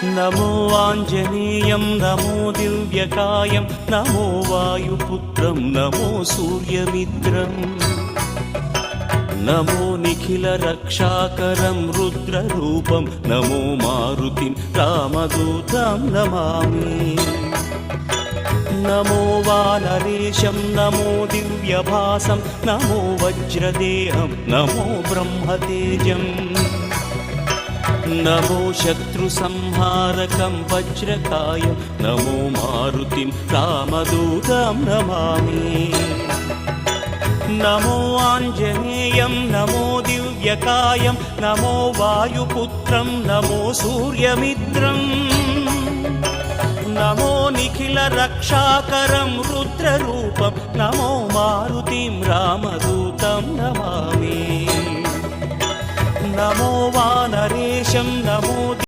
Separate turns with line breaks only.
नमो आञ्जनेयं नमो दिव्यकायं नमो वायुपुत्रं नमो सूर्यमित्रम् नमो निखिलरक्षाकरं रुद्ररूपं नमो मारुतिं रामदूतं Namami नमो वानरेशं नमो दिव्यभासं नमो वज्रदेहं नमो ब्रह्मतेजम् नमो शत्रुसंहारकं वज्रकायं नमो मारुतिं रामदूतं Namami नमो आञ्जनेयं नमो दिव्यकायं नमो वायुपुत्रं नमो सूर्यमित्रम् नमो निखिलरक्षाकरं रुद्ररूपं नमो मारुतिं रामदूतं Namami नमो वानरेशं नमो